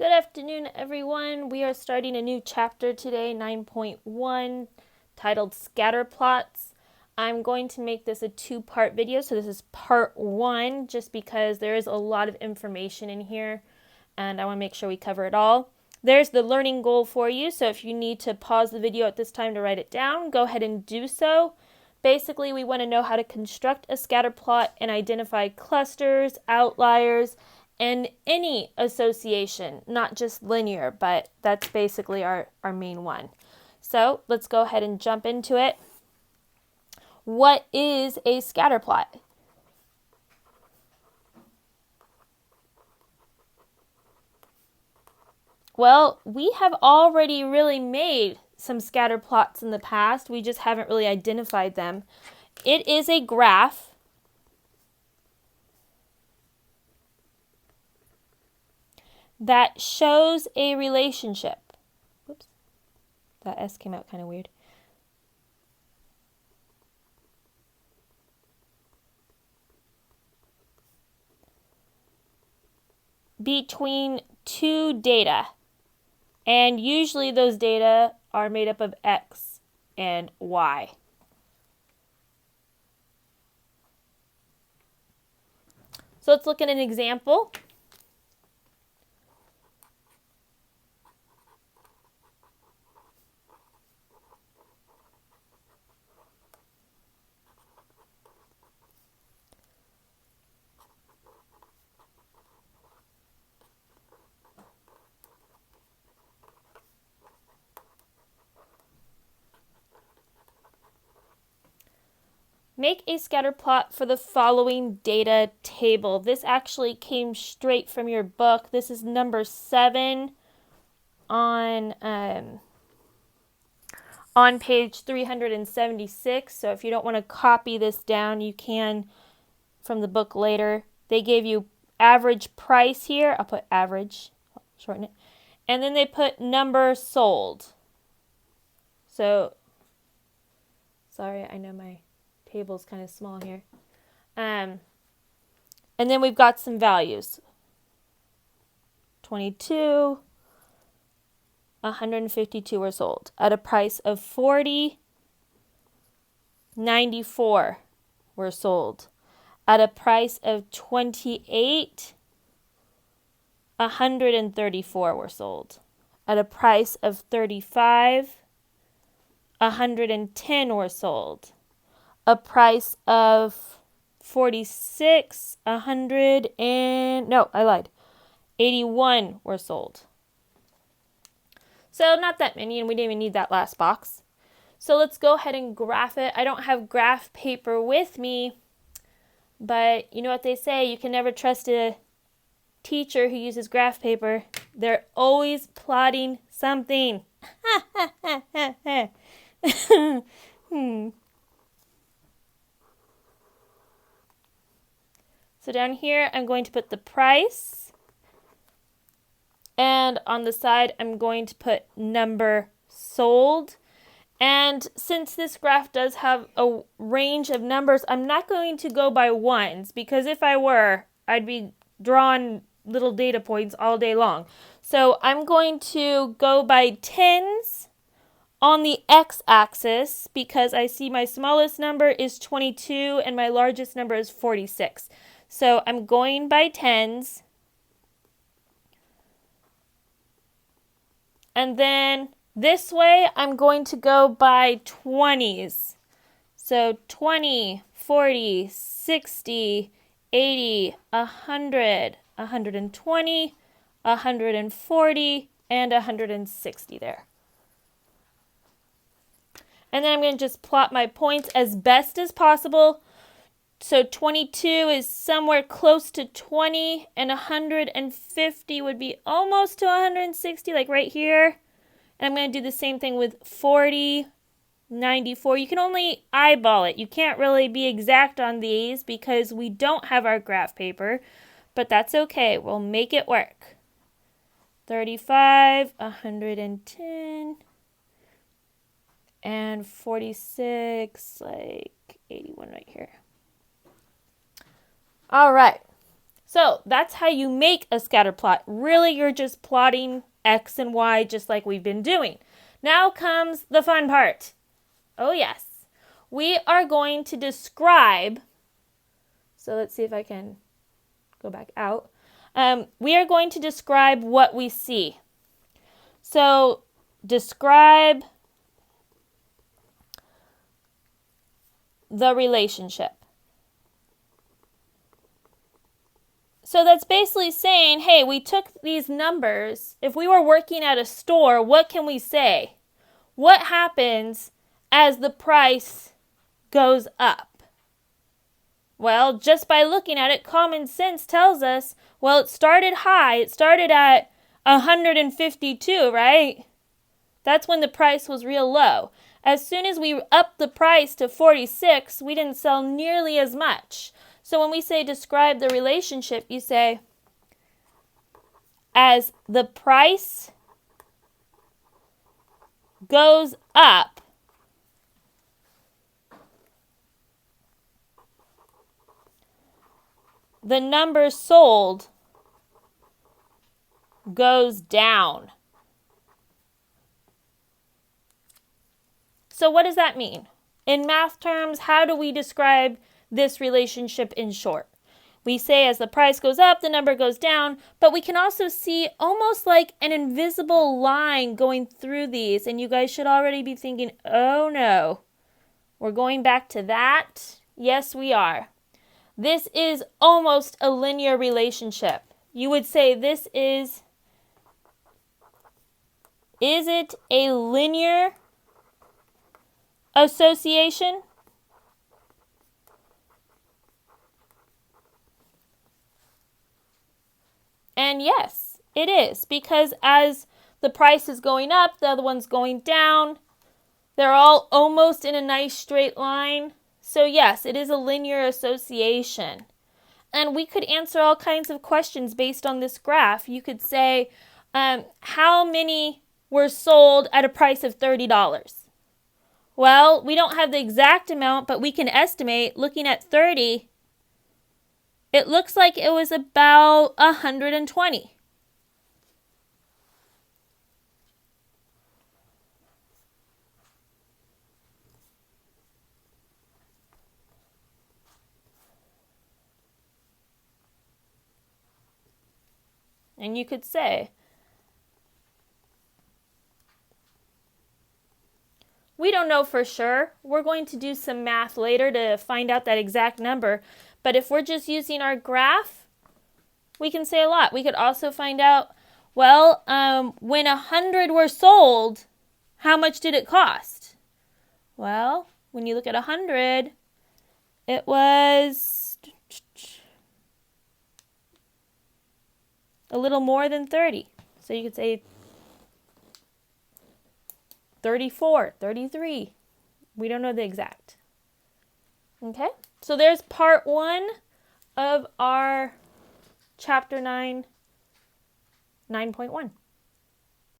Good afternoon, everyone. We are starting a new chapter today, 9.1, titled Scatter Plots. I'm going to make this a two-part video, so this is part one, just because there is a lot of information in here, and I want to make sure we cover it all. There's the learning goal for you, so if you need to pause the video at this time to write it down, go ahead and do so. Basically, we want to know how to construct a scatter plot and identify clusters, outliers, and any association, not just linear, but that's basically our main one. So let's go ahead and jump into it. What is a scatter plot? Well, we have already really made some scatter plots in the past. We just haven't really identified them. It is a graph that shows a relationship. Whoops, that S came out kind of weird. Between two data. And usually those data are made up of X and Y. So let's look at an example. Make a scatter plot for the following data table. This actually came straight from your book. This is number 7 on page 376. So if you don't want to copy this down, you can from the book later. They gave you average price here. I'll put average, shorten it. And then they put number sold. So, sorry, I know my table's kind of small here. And then we've got some values. 22, 152 were sold at a price of 40. 94 were sold at a price of 28. 134 were sold at a price of 35. 110 were sold. A price of 46, 81 were sold. So not that many, and we didn't even need that last box. So let's go ahead and graph it. I don't have graph paper with me, but you know what they say, you can never trust a teacher who uses graph paper. They're always plotting something. So down here, I'm going to put the price. And on the side, I'm going to put number sold. And since this graph does have a range of numbers, I'm not going to go by ones, because if I were, I'd be drawing little data points all day long. So I'm going to go by tens on the x-axis, because I see my smallest number is 22 and my largest number is 46. So I'm going by tens. And then this way, I'm going to go by 20s. So 20, 40, 60, 80, 100, 120, 140, and 160 there. And then I'm going to just plot my points as best as possible. So 22 is somewhere close to 20, and 150 would be almost to 160, like right here. And I'm going to do the same thing with 40, 94. You can only eyeball it. You can't really be exact on these because we don't have our graph paper, but that's okay. We'll make it work. 35, 110, and 46, like 81 right here. All right, So that's how you make a scatter plot. Really, you're just plotting X and Y just like we've been doing. Now comes the fun part. Oh yes. We are going to describe, so let's see if I can go back out. We are going to describe what we see. So describe the relationship. So that's basically saying, hey, we took these numbers. If we were working at a store, what can we say? What happens as the price goes up? Well, just by looking at it, common sense tells us, well, it started high. It started at 152, right? That's when the price was real low. As soon as we upped the price to 46, we didn't sell nearly as much. So when we say describe the relationship, you say, as the price goes up, the number sold goes down. So what does that mean? In math terms, how do we describe this relationship in short? We say as the price goes up, the number goes down, but we can also see almost like an invisible line going through these. And you guys should already be thinking, oh no, we're going back to that? Yes, we are. This is almost a linear relationship. You would say this is it a linear association? And yes, it is, because as the price is going up, the other one's going down. They're all almost in a nice straight line. So yes, it is a linear association. And we could answer all kinds of questions based on this graph. You could say, how many were sold at a price of $30? Well, we don't have the exact amount, but we can estimate, looking at 30, it looks like it was about 120. And you could say, we don't know for sure. We're going to do some math later to find out that exact number. But if we're just using our graph, we can say a lot. We could also find out, well, when 100 were sold, how much did it cost? Well, when you look at 100, it was a little more than 30. So you could say 34, 33. We don't know the exact. Okay, so there's part 1 of our chapter 9, 9.1.